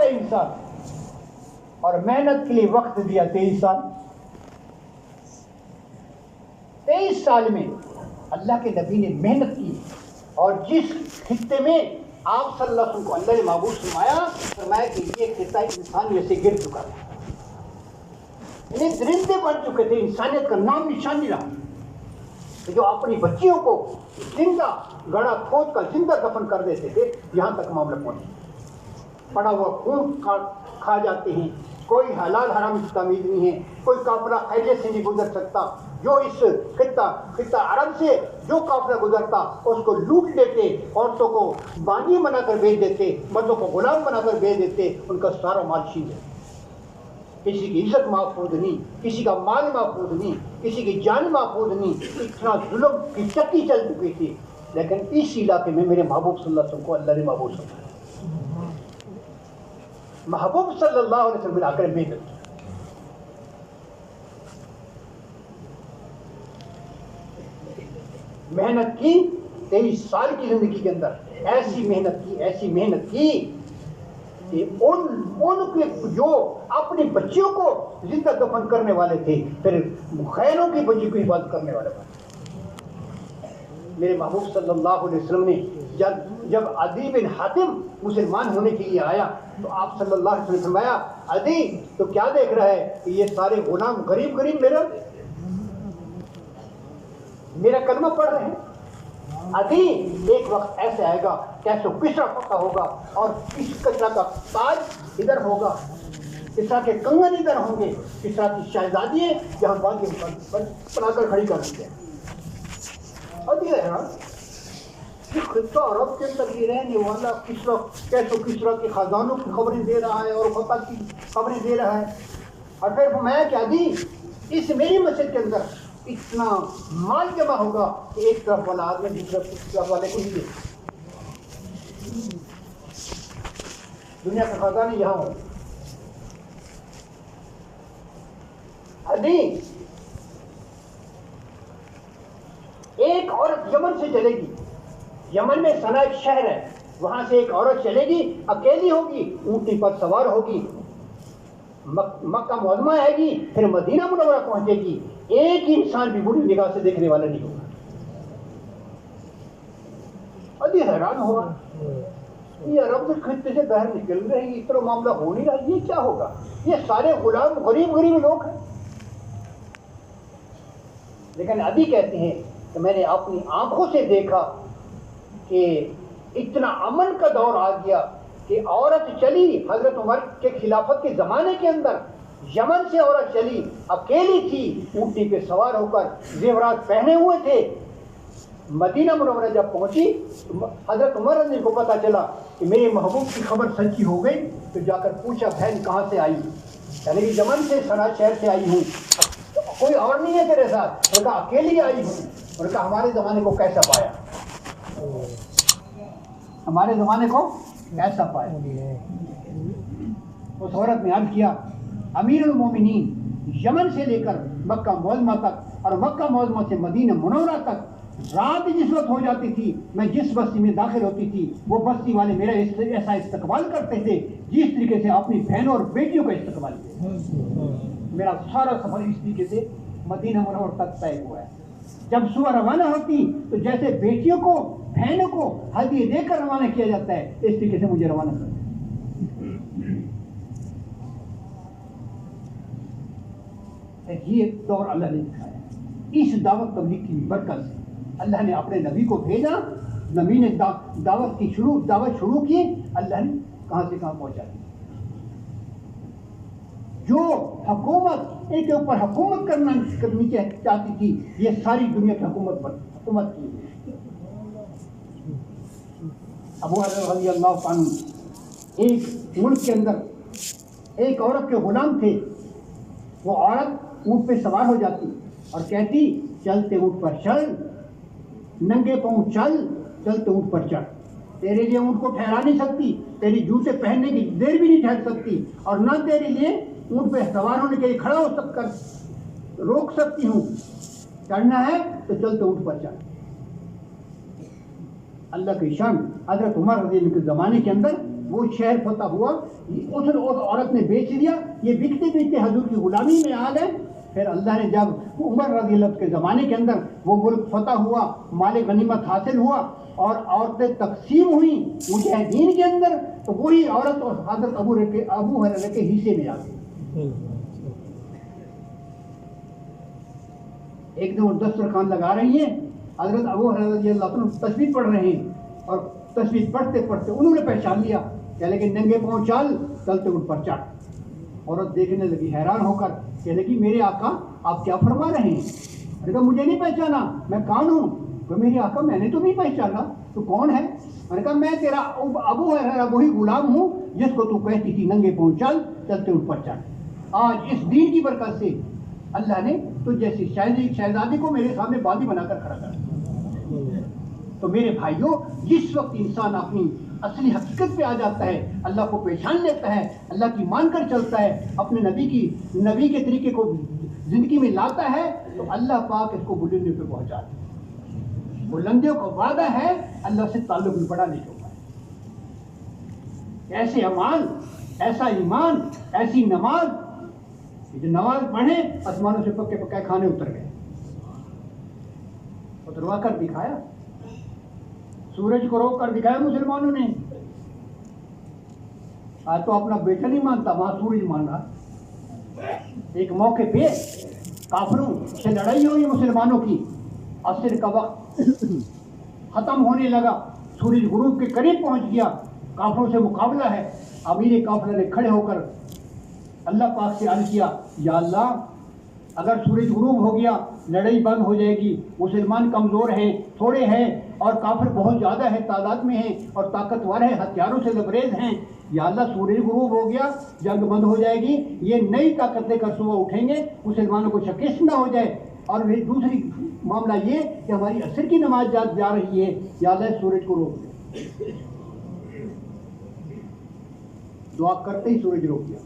ہے انسان، اور محنت کے لیے وقت دیا 23 سال۔ 23 سال میں اللہ کے نبی نے محنت کی، اور جس خطے میں آپ صلی اللہ علیہ وسلم کو اللہ نے محبوب فرمایا کہ یہ خطہ انسان میں سے گر چکا ہے، انہیں درندے بن چکے تھے، انسانیت کا نام نشان نہیں رہا، جو اپنی بچیوں کو زندہ گڑھا کھود کر زندہ دفن کر دیتے تھے، یہاں تک معاملہ پہنچا۔ پڑا ہوا خون کھا جاتے ہیں، کوئی حلال حرام کی تمیز نہیں ہے، کوئی قافلہ خیریت سے نہیں گزر سکتا، جو اس خطہ عرب سے جو قافلہ گزرتا اس کو لوٹ لیتے، عورتوں کو بانی بنا کر بھیج دیتے، مردوں کو غلام بنا کر بھیج دیتے، ان کا سارا مال چھین لیتے، کسی کی عزت محفوظ نہیں، کسی کا مال محفوظ نہیں، کسی کی جان محفوظ نہیں، اتنا ظلم کی چکی چل چکی تھی۔ لیکن اس علاقے میں میرے محبوب صلی اللہ علیہ وسلم کو اللہ نے محبوب سمجھا، محبوب صلی اللہ علیہ وسلم نے آ کر محنت کی 23 سال کی زندگی کے اندر، ایسی محنت کی کہ ان کے جو اپنی بچیوں کو زندہ دفن کرنے والے تھے، پھر خیروں کی بچی کو عبادت کرنے والے تھے۔ میرے محبوب صلی اللہ علیہ وسلم نے جب عدی بن حاتم مسلمان ہونے کے لیے آیا تو آپ صلی اللہ علیہ وسلم نے فرمایا، عدی تو کیا دیکھ رہا ہے کہ یہ سارے غلام غریب میرا کلمہ پڑھ رہے ہیں؟ عدی ایک وقت ایسے آئے گا کیسے کسرا پکا ہوگا، اور کسرا کا تاج ادھر ہوگا، کسرا کے کنگن ادھر ہوں گے، کسرا کی شہزادی جہاں باغ بنا کر کھڑی کر دیتے ہیں۔ اب یہ ہے نا کہ خطہ عرب کے اندر یہ رہنے والا کسرا کے خزانوں کی خبریں دے رہا ہے اور فتح کی خبریں دے رہا ہے، اور پھر میں کہ عدی اس میری مسجد کے اندر اتنا مال جمع ہوگا کہ ایک طرف والا آدمی دوسرے طرف والے کو نہیں دے، دنیا کا خزانے یہاں ہو۔ عدی ایک عورت یمن سے چلے گی، یمن میں صنعا ایک شہر ہے، وہاں سے ایک عورت چلے گی، اکیلی ہوگی، اونٹی پر سوار ہوگی، مکہ معظمہ آئے گی، پھر مدینہ منورہ پہنچے گی، ایک انسان بھی بری نگاہ سے دیکھنے والا نہیں ہوگا۔ ابھی حیران ہوا، یہ عرب کے خطے سے باہر نکل رہے ہیں، اس طرح معاملہ ہو نہیں رہا، یہ کیا ہوگا؟ یہ سارے غلام غریب لوگ ہیں۔ لیکن ابھی کہتے ہیں کہ میں نے اپنی آنکھوں سے دیکھا کہ اتنا امن کا دور آ گیا کہ عورت چلی، حضرت عمر کے خلافت کے زمانے کے اندر یمن سے عورت چلی، اکیلی تھی، اونٹی پہ سوار ہو کر، زیورات پہنے ہوئے تھے، مدینہ منورہ جب پہنچی تو حضرت عمر رضی کو پتا چلا کہ میرے محبوب کی خبر سچی ہو گئی، تو جا کر پوچھا بہن کہاں سے آئی؟ یعنی کہ یمن سے صنعا شہر سے آئی ہوں، کوئی اور نہیں ہے تیرے ساتھ؟ اور کہا اکیلی آئی ہوں۔ اور کہا ہمارے زمانے کو کیسا پایا؟ ہمارے زمانے کو کیسا پایا؟ اس عورت نے عرض کیا، امیر المومنین یمن سے لے کر مکہ معظمہ تک اور مکہ معظمہ سے مدینہ منورہ تک رات جس وقت ہو جاتی تھی، میں جس بستی میں داخل ہوتی تھی وہ بستی والے میرا ایسا استقبال کرتے تھے جس طریقے سے اپنی بہنوں اور بیٹیوں کا استقبال کیا۔ میرا سارا سفر اس طریقے سے مدینہ منورہ تک طے ہوا ہے۔ جب صبح روانہ ہوتی تو جیسے بیٹیوں کو بہنوں کو ہدیے دے کر روانہ کیا جاتا ہے، اس طریقے سے مجھے روانہ کرتے ہیں۔ یہ دور اللہ نے دکھایا، اس دعوت تبلیغ کی برکت سے اللہ نے اپنے نبی کو بھیجا، نبی نے دعوت شروع کی، اللہ نے کہاں سے کہاں پہنچا دی۔ جو حکومت ایک کے اوپر حکومت کرنی چاہتی تھی، یہ ساری دنیا کی حکومت کی۔ ابو حریرہ رضی اللہ عنہ ایک ملک کے اندر ایک عورت کے غلام تھے، وہ عورت اونٹ پہ سوار ہو جاتی اور کہتی چلتے اونٹ پر چل، ننگے پاؤں چل، چلتے اونٹ پر چڑھ، تیرے لیے اونٹ کو ٹھہرا نہیں سکتی، تیری جوتے پہننے کی دیر بھی نہیں ٹھہر سکتی، اور نہ تیرے لیے اونٹ پہ سوار ہونے کے لیے کھڑا ہو سک کر روک سکتی ہوں، چڑھنا ہے تو چلتے اونٹ پر چڑھ۔ اللہ کی شان، حضرت عمر رضی اللہ کے زمانے کے اندر وہ شہر فتح ہوا، اس عورت نے بیچ دیا، یہ بکتے بیچتے حضور کی غلامی میں آ گئے۔ پھر اللہ نے جب عمر رضی اللہ کے زمانے کے اندر وہ ملک فتح ہوا، مال غنیمت حاصل ہوا اور عورتیں تقسیم ہوئیں مجاہدین کے اندر، تو وہی عورت اور حضرت ابو ہریرہ کے حصے میں آ گئی۔ ایک دن وہ دسترخوان لگا رہی ہیں، حضرت ابو ہریرہ رضی اللہ عنہ تسبیح پڑھ رہے ہیں، اور تسبیح پڑھتے پڑھتے انہوں نے پہچان لیا کہ لیکن ننگے پاؤں چل، چلتے ان پر چڑھ۔ عورت دیکھنے لگی حیران ہو کر، کہنے لگی میرے آقا آپ کیا فرما رہے ہیں؟ میں نے کہا مجھے نہیں پہچانا، میں کون ہوں؟ تو میرے آقا میں نے تو نہیں پہچانا، تو کون ہے؟ میں نے کہا میں تیرا ابو ہریرہ وہی غلام ہوں جس کو تو کہتی تھی ننگے پاؤں چل، چلتے ان پر چڑھ۔ آج اس دین کی برکت سے اللہ نے تو جیسی شہزادی کو میرے سامنے باندھی بنا کر کھڑا کر۔ تو میرے بھائیوں، جس وقت انسان اپنی اصلی حقیقت پہ آ جاتا ہے، اللہ کو پہچان لیتا ہے، اللہ کی مان کر چلتا ہے، اپنے نبی کے طریقے کو زندگی میں لاتا ہے، تو اللہ پاک اس کو بلندیوں پہ پہنچاتا ہے۔ بلندیوں کا وعدہ ہے اللہ سے تعلق میں بڑا نہیں ہوگا۔ ایسے امان، ایسا ایمان، ایسی نماز، جو نماز پڑھے آسمانوں سے پکے پکے کھانے اتر گئے، اتروا کر دکھایا، سورج کو روک کر دکھایا مسلمانوں نے۔ آج تو اپنا بیٹا نہیں مانتا، وہاں سورج مان رہا۔ ایک موقع پہ کافروں سے لڑائی ہوئی مسلمانوں کی، عصر کا وقت ختم ہونے لگا، سورج غروب کے قریب پہنچ گیا، کافروں سے مقابلہ ہے۔ امیر قافلہ نے کھڑے ہو کر اللہ پاک سے عرض کیا، یا اللہ اگر سورج غروب ہو گیا لڑائی بند ہو جائے گی، مسلمان کمزور ہیں، تھوڑے ہیں، اور کافر بہت زیادہ ہے، تعداد میں ہیں اور طاقتور ہے، ہتھیاروں سے لبریز ہیں۔ یا اللہ سورج غروب ہو گیا، جنگ بند ہو جائے گی، یہ نئی طاقت لے کر صبح اٹھیں گے، مسلمانوں کو شکست نہ ہو جائے۔ اور دوسری معاملہ یہ کہ ہماری عصر کی نماز جا رہی ہے، یا اللہ سورج کو روک دے۔ دعا کرتے ہی سورج روک گیا۔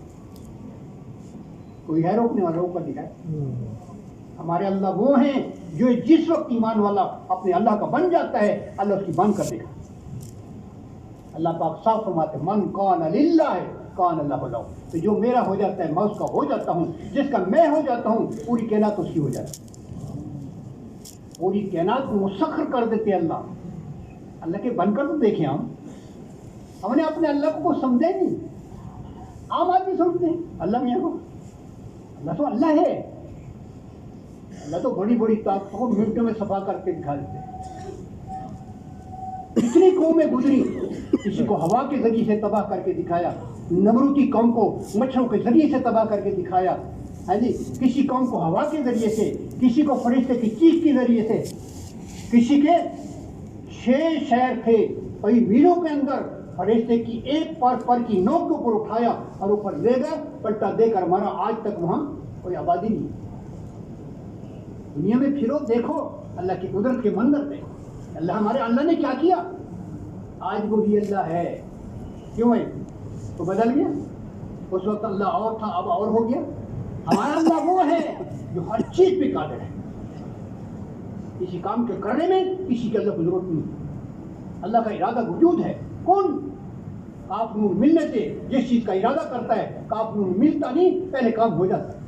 کوئی ہے روکنے والا؟ روک کر دکھائے۔ ہمارے اللہ وہ ہیں جو جس وقت ایمان والا اپنے اللہ کا بن جاتا ہے، اللہ اس کی بن کر دکھا۔ اللہ پاک صاف فرماتے ہیں، من کان للہ کان اللہ لہ، تو جو میرا ہو جاتا ہے میں اس کا ہو جاتا ہوں، جس کا میں ہو جاتا ہوں پوری کائنات اس کی ہو جاتی ہے۔ پوری کائنات کو مسخر کر دیتے اللہ۔ اللہ کے بن کر تو دیکھیں، ہم نے اپنے اللہ کو سمجھا نہیں۔ عام آدمی سمجھتے ہیں اللہ میاں کو، اللہ تو اللہ ہے، اللہ تو بڑی بڑی طاقتوں کو منٹوں میں صفا کر کے دکھا دیتے ہیں۔ کتنی قومیں گزری، کسی کو ہوا کے ذریعے سے تباہ کر کے دکھایا، نمروتی قوم کو مچھروں کے ذریعے سے تباہ کر کے دکھایا، ہاں جی، کسی قوم کو ہوا کے ذریعے سے، کسی کو فرشتے کی چیخ کے ذریعے سے، کسی کے 6 شہر تھے کئی میلوں کے اندر، فرشتے کی ایک پر کی نوک کے اوپر اٹھایا اور اوپر لے گئے، پلٹا دے کر مارا، آج تک وہاں کوئی آبادی نہیں۔ دنیا میں پھرو، دیکھو اللہ کی قدرت کے منظر دیکھو، ہمارے اللہ نے کیا کیا۔ آج وہی اللہ ہے، کیوں ہے؟ تو بدل گیا، اس وقت اللہ اور تھا، اب اور ہو گیا۔ ہمارا اللہ وہ ہے جو ہر چیز پہ قادر ہے، کسی کام کے کرنے میں کسی کے اللہ کو ضرورت نہیں۔ اللہ کا ارادہ وجود ہے، کون کاف نون ملنے سے جس چیز کا ارادہ کرتا ہے، کاف نون ملتا نہیں، پہلے کام ہو جاتا ہے۔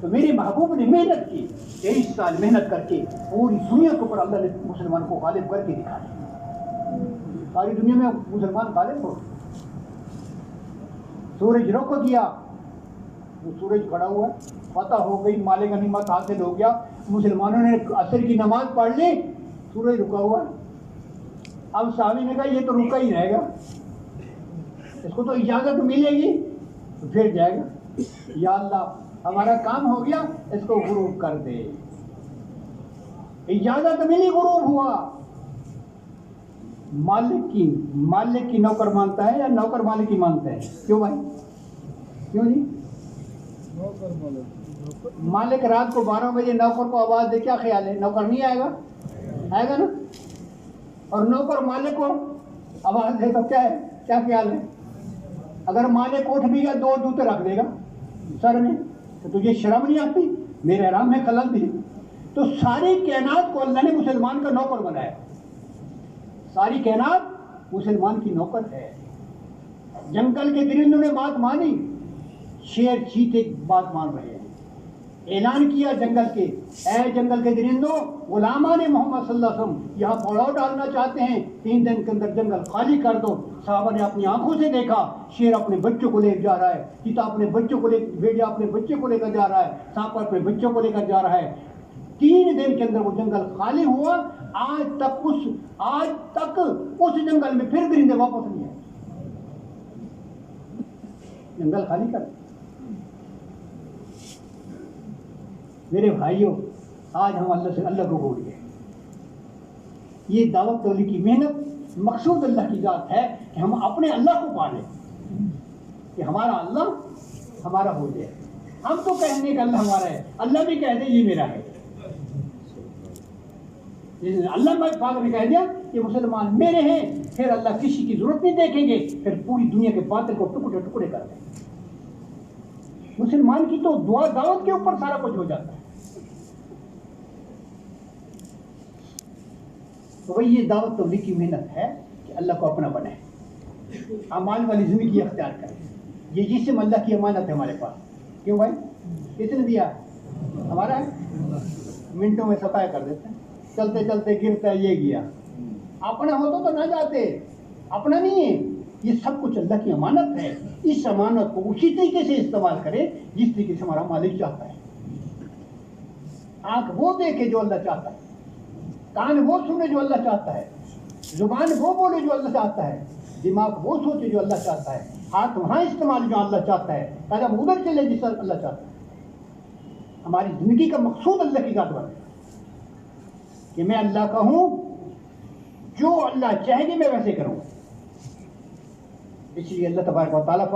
تو میرے محبوب نے محنت کی، 23 سال محنت کر کے پوری دنیا کے اوپر اللہ نے مسلمان کو غالب کر کے دکھایا۔ ساری دنیا میں مسلمان غالب ہو۔ سورج رک گیا، وہ سورج کھڑا ہوا، فتح ہو گئی، مال غنیمت حاصل ہو گیا، مسلمانوں نے عصر کی نماز پڑھ لی، سورج رکا ہوا۔ اب صحابی نے کہا یہ تو رکا ہی رہے گا، اس کو تو اجازت ملے گی تو پھر جائے گا۔ یا اللہ ہمارا کام ہو گیا، اس کو غروب کر دے۔ اجازت ملی، غروب ہوا۔ مالک کی نوکر مانتا ہے یا نوکر مالک کی مانتا ہے؟ کیوں بھائی، کیوں جی؟ مالک رات کو 12 بجے نوکر کو آواز دے، کیا خیال ہے؟ نوکر نہیں آئے گا؟ آئے گا نا؟ اور نوکر مالک کو آواز دے تو کیا ہے، کیا خیال ہے؟ اگر مالک اٹھ بھی گیا 2 جوتے رکھ دے گا سر میں، تو تجھے شرم نہیں آتی؟ میرے حرام میں خلل دی۔ تو ساری کائنات کو اللہ نے مسلمان کا نوکر بنایا، ساری کائنات مسلمان کی نوکر ہے. جنگل کے درندوں نے بات مانی, شیر چیتے بات مان رہے ہیں. اعلان کیا جنگل کے, اے جنگل کے درندوں, غلامان محمد صلی اللہ علیہ وسلم یہاں پڑاؤ ڈالنا چاہتے ہیں, 3 دن کے اندر جنگل خالی کر دو. صحابہ نے اپنی آنکھوں سے دیکھا, شیر اپنے بچوں کو لے جا رہا ہے, چیتا اپنے بچوں کو بھیڑیا اپنے بچے کو لے کر جا رہا ہے, سانپ اپنے بچوں کو لے کر جا رہا ہے. 3 دن کے اندر وہ جنگل خالی ہوا. آج تک اس جنگل میں پھر درندے واپس نہیں آئے. جنگل خالی کر. میرے بھائیوں, آج ہم اللہ کو بھول گئے. یہ دعوت تبلیغ کی محنت مقصود اللہ کی ذات ہے کہ ہم اپنے اللہ کو پالیں, کہ ہمارا اللہ ہمارا ہو جائے. ہم تو کہنے کا اللہ ہمارا ہے, اللہ بھی کہہ دے یہ میرا ہے. اللہ پاک نے کہہ دیا کہ مسلمان میرے ہیں, پھر اللہ کسی کی ضرورت نہیں دیکھیں گے, پھر پوری دنیا کے باطل کو ٹکڑے ٹکڑے کر دیں. مسلمان کی تو دعا دعوت کے اوپر سارا کچھ ہو جاتا ہے. تو وہی یہ دعوت تبلیغ کی محنت ہے کہ اللہ کو اپنا بنائے, اعمال والی زندگی اختیار کرے. یہ جسم اللہ کی امانت ہے ہمارے پاس. کیوں بھائی؟ کس نے دیا؟ ہمارا ہے. منٹوں میں صفائی کر دیتے ہیں, چلتے چلتے گرتا ہے, یہ گیا. اپنا ہوتا تو نہ جاتے, اپنا نہیں ہے. یہ سب کچھ اللہ کی امانت ہے. اس امانت کو اسی طریقے سے استعمال کرے جس طریقے سے ہمارا مالک چاہتا ہے. آنکھ وہ دیکھے جو اللہ چاہتا ہے, کان وہ سنے جو اللہ چاہتا ہے, زبان وہ بولے جو اللہ چاہتا ہے, دماغ وہ سوچے جو اللہ چاہتا ہے, ہاتھ وہاں استعمال جو اللہ چاہتا ہے, قدم ادھر چلے جس اللہ چاہتا ہے. ہماری زندگی کا مقصود اللہ کی ذات بنے کہ میں اللہ کا ہوں, جو اللہ چاہے گی میں ویسے کروں. اس لیے اللہ تبارک و تعالیٰ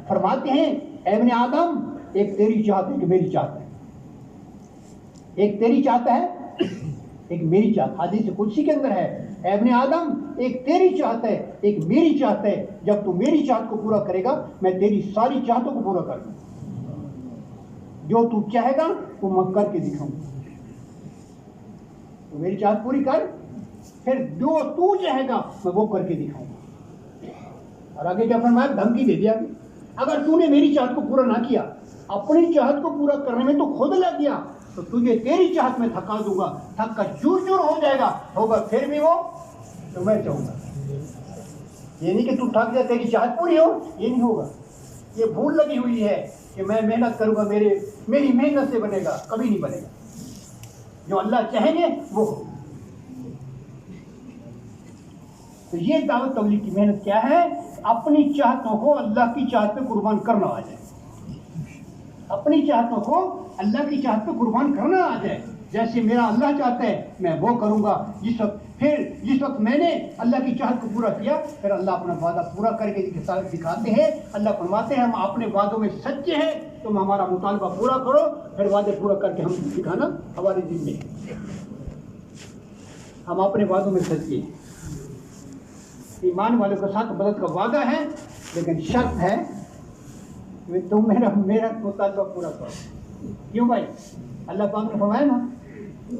فرماتے ہیں, اے ابن آدم, ایک تیری چاہت ہے, ایک میری چاہت ہے. ایک تیری چاہت ہے, ایک میری چاہت. حدیث قدسی کے اندر ہے, اے ابن آدم, ایک تیری چاہت ہے, ایک میری چاہت ہے. جب تو میری چاہت کو پورا کرے گا میں تیری ساری چاہتوں کو پورا کر دوں. جو تو چاہے گا وہ میں کر کے دکھاؤں. تو میری چاہت پوری کر, پھر جو تو چاہے گا میں وہ کر کے دکھاؤں. اور آگے کیا فرمایا؟ دھمکی دے دیا, اگر تو نے میری چاہت کو پورا نہ کیا, اپنی چاہت کو پورا کرنے میں تو خود لگ گیا, تو تجھے تیری چاہت میں تھکا دوں گا, تھک کر چور چور ہو جائے گا, ہوگا پھر بھی وہ تو میں چاہوں گا. یہ نہیں کہ تو تھک جائے تیری چاہت پوری ہو, یہ نہیں ہوگا. یہ بھول لگی ہوئی ہے کہ میں محنت کروں گا, میری محنت سے بنے گا, کبھی نہیں بنے گا. جو اللہ چاہیں گے وہ ہو. تو یہ دعوت تبلیغ کی محنت کیا ہے؟ اپنی چاہتوں کو اللہ کی چاہت پہ قربان کرنا آ جائے. اپنی چاہتوں کو اللہ کی چاہت پہ قربان کرنا آ جائے. جیسے میرا اللہ چاہتا ہے میں وہ کروں گا. جس وقت میں نے اللہ کی چاہت کو پورا کیا, پھر اللہ اپنا وعدہ پورا کر کے دکھاتے ہیں. اللہ فرماتے ہیں ہم اپنے وعدوں میں سچے ہیں, تم ہمارا مطالبہ پورا کرو, پھر وعدے پورا کر کے ہم دکھانا ہماری ذمہ ہے. ہم اپنے وعدوں میں سچے ہیں. ایمان والوں کے ساتھ مدد کا وعدہ ہے, لیکن شرط ہے کہ تم میرا مطالبہ پورا کرو. کیوں بھائی؟ اللہ پاک نے فرمایا نا,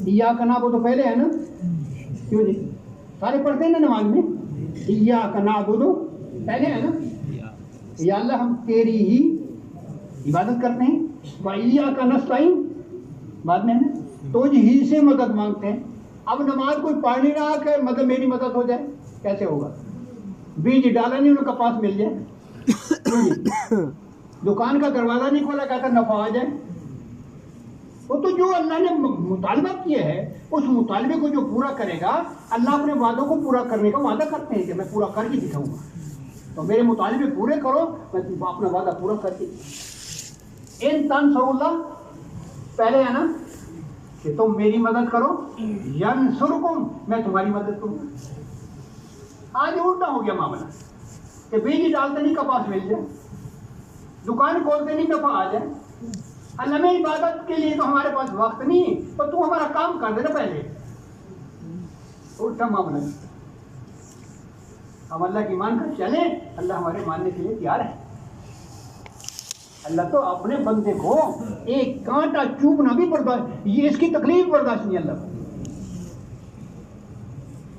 ایاک نعبد تو پہلے ہے نا. کیوں جی؟ سارے پڑھتے ہیں نا نماز میں, ایاک نعبد پہلے ہے نا. یا اللہ ہم تیری ہی عبادت کرتے ہیں, وایاک نستعین بعد میں ہے نا. تو ہی سے مدد مانگتے ہیں. اب نماز کوئی پڑھ نہیں رہا کہ مطلب میری مدد ہو جائے, کیسے ہوگا؟ بیج ڈالا نہیں ان کا پاس مل جائے. دکان کا دروازہ نہیں کھولا کہتا نفع آ جائے. وہ تو جو اللہ نے مطالبہ کیا ہے اس مطالبے کو جو پورا کرے گا, اللہ اپنے وعدوں کو پورا کرنے کا وعدہ کرتے ہیں کہ میں پورا کر کے دکھاؤں گا. تو میرے مطالبے پورے کرو, میں اپنا وعدہ پورا کر کے. ان تنصروا اللہ پہلے ہے نا کہ تم میری مدد کرو, ینصرکم میں تمہاری مدد کروں. آج الٹا ہو گیا معاملہ کہ بیج ڈالتے نہیں کپاس مل جائے, دکان کھولتے نہیں نفع آ جائے. اللہ میں عبادت کے لیے تو ہمارے پاس وقت نہیں, تو تو ہمارا کام کر دینا پہلے. الٹا معاملہ. ہم اللہ کی مان کر چلیں, اللہ ہمارے ماننے کے لیے تیار ہے. اللہ تو اپنے بندے کو ایک کانٹا چوبنا بھی برداشت, یہ اس کی تکلیف برداشت نہیں اللہ کو.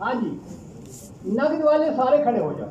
ہاں جی، نقد والے سارے کھڑے ہو جاؤ.